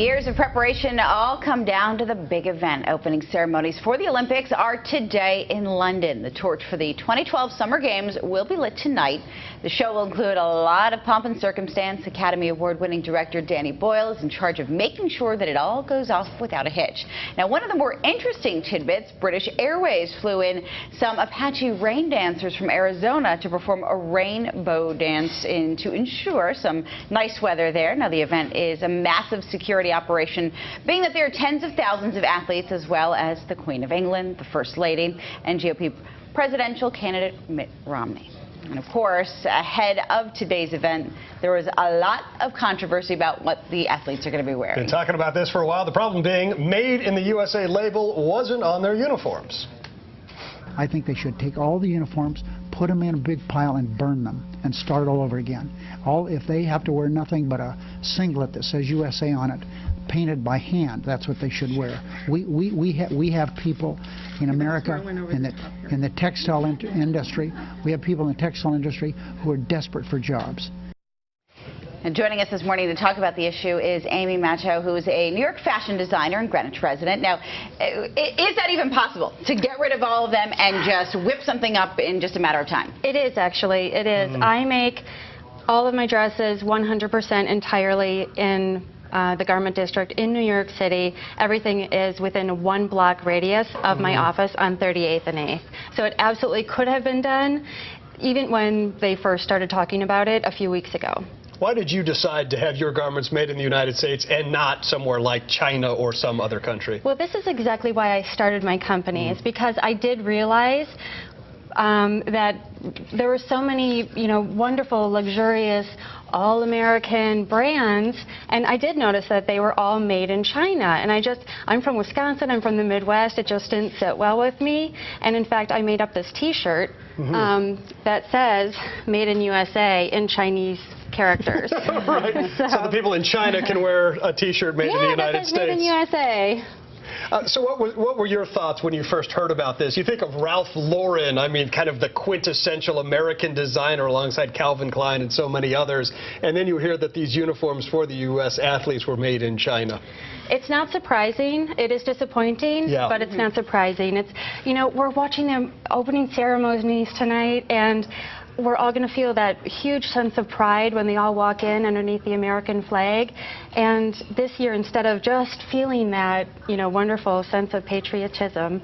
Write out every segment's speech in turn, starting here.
Years of preparation all come down to the big event. Opening ceremonies for the Olympics are today in London. The torch for the 2012 Summer Games will be lit tonight. The show will include a lot of pomp and circumstance. Academy Award-winning director Danny Boyle is in charge of making sure that it all goes off without a hitch. Now, one of the more interesting tidbits, British Airways flew in some Apache rain dancers from Arizona to perform a rainbow dance to ensure some nice weather there. Now, the event is a massive security operation, being that there are tens of thousands of athletes, as well as the Queen of England, the First Lady, and GOP presidential candidate Mitt Romney. And of course, ahead of today's event, there was a lot of controversy about what the athletes are going to be wearing. Been talking about this for a while. The problem being, Made in the USA label wasn't on their uniforms. I think they should take all the uniforms, put them in a big pile and burn them and start all over again. If they have to wear nothing but a singlet that says USA on it, painted by hand, that's what they should wear. We have people in America in the textile industry. We have people in the textile industry who are desperate for jobs. And joining us this morning to talk about the issue is Amy Matto, who is a New York fashion designer and Greenwich resident. Now, is that even possible, to get rid of all of them and just whip something up in just a matter of time? It is, actually. It is. I make all of my dresses 100% entirely in the garment district in New York City. Everything is within a 1-block radius of my office on 38th and 8th. So it absolutely could have been done, even when they first started talking about it a few weeks ago. Why did you decide to have your garments made in the United States and not somewhere like China or some other country? Well, this is exactly why I started my company. It's because I did realize that there were so many, wonderful, luxurious, all-American brands, and I did notice that they were all made in China. And I'm from Wisconsin, I'm from the Midwest, it just didn't sit well with me. And in fact, I made up this T-shirt that says, Made in USA, in Chinese characters. Right. So the people in China can wear a T-shirt made in the United States. Made in USA. So what were your thoughts when you first heard about this? You think of Ralph Lauren, I mean, kind of the quintessential American designer alongside Calvin Klein and so many others, and then you hear that these uniforms for the U.S. athletes were made in China. It's not surprising. It is disappointing, but it's not surprising. It's, we're watching the opening ceremonies tonight, and we're all going to feel that huge sense of pride when they all walk in underneath the American flag. And this year, instead of just feeling that, wonderful sense of patriotism,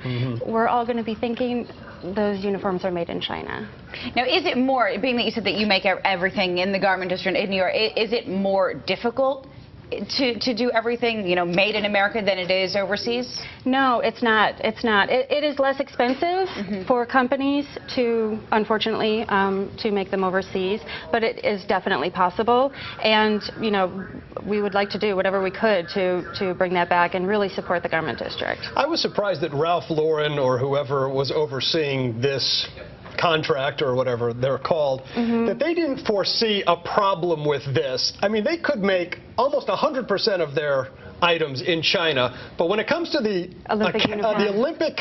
we're all going to be thinking those uniforms are made in China. Now, is it more, being that you said that you make everything in the garment district in New York, is it more difficult to do everything, made in America than it is overseas? No, it's not. It's not. It is less expensive for companies to, unfortunately, to make them overseas, but it is definitely possible. And, we would like to do whatever we could to bring that back and really support the garment district. I was surprised that Ralph Lauren or whoever was overseeing this contract or whatever they're called, that they didn't foresee a problem with this. I mean, they could make almost 100% of their items in China, but when it comes to the Olympic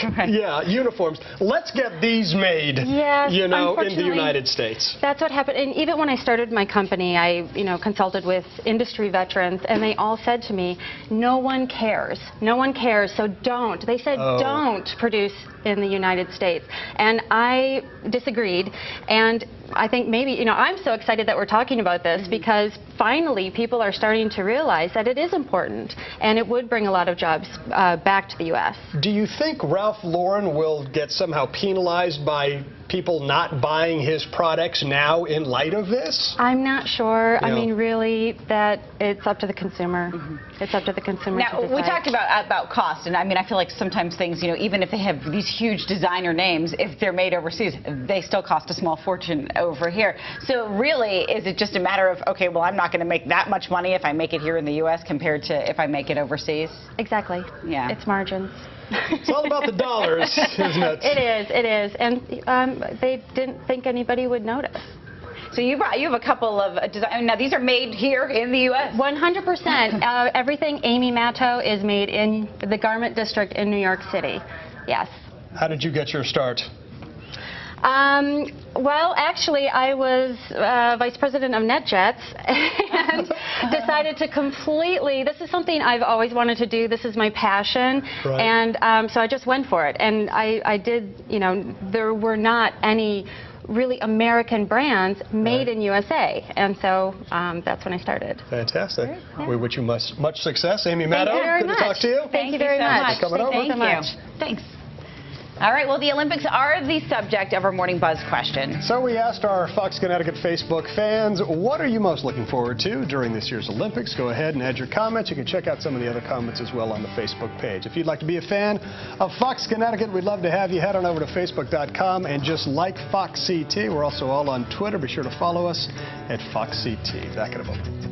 uniforms, let's get these made, in the United States. That's what happened. And even when I started my company, I, consulted with industry veterans, and they all said to me, no one cares. No one cares, so don't. They said, don't produce in the United States. And I disagreed. And I think maybe, I'm so excited that we're talking about this because finally people are starting to realize that it is important and it would bring a lot of jobs back to the U.S. Do you think Ralph Lauren will get somehow penalized by people not buying his products now in light of this? I'm not sure. I mean, really, that it's up to the consumer. It's up to the consumer now, to decide. We talked about cost, and I mean, I feel like sometimes things, even if they have these huge designer names, if they're made overseas, they still cost a small fortune over here. So really, is it just a matter of, okay, well, I'm not going to make that much money if I make it here in the U.S. compared to if I make it overseas? Exactly. Yeah. It's margins. It's all about the dollars, isn't it? It is. And they didn't think anybody would notice. So you have a couple of now these are made here in the U.S.? 100%. Everything Amy Matto is made in the garment district in New York City. Yes. How did you get your start? Well, actually, I was vice president of NetJets and decided to completely, this is something I've always wanted to do. This is my passion. Right. And so I just went for it. And I did, you know, there were not any really American brands made in USA. And so that's when I started. Fantastic. Yeah. We wish you much success. Amy Matto, Thank you very good much. to talk to you. Thank you very much. Coming over. Thank so much. you. Thanks. All right, well, the Olympics are the subject of our Morning Buzz question. So we asked our Fox Connecticut Facebook fans, what are you most looking forward to during this year's Olympics? Go ahead and add your comments. You can check out some of the other comments as well on the Facebook page. If you'd like to be a fan of Fox Connecticut, we'd love to have you. Head on over to Facebook.com and just like Fox CT. We're also all on Twitter. Be sure to follow us at Fox CT. Back in a moment.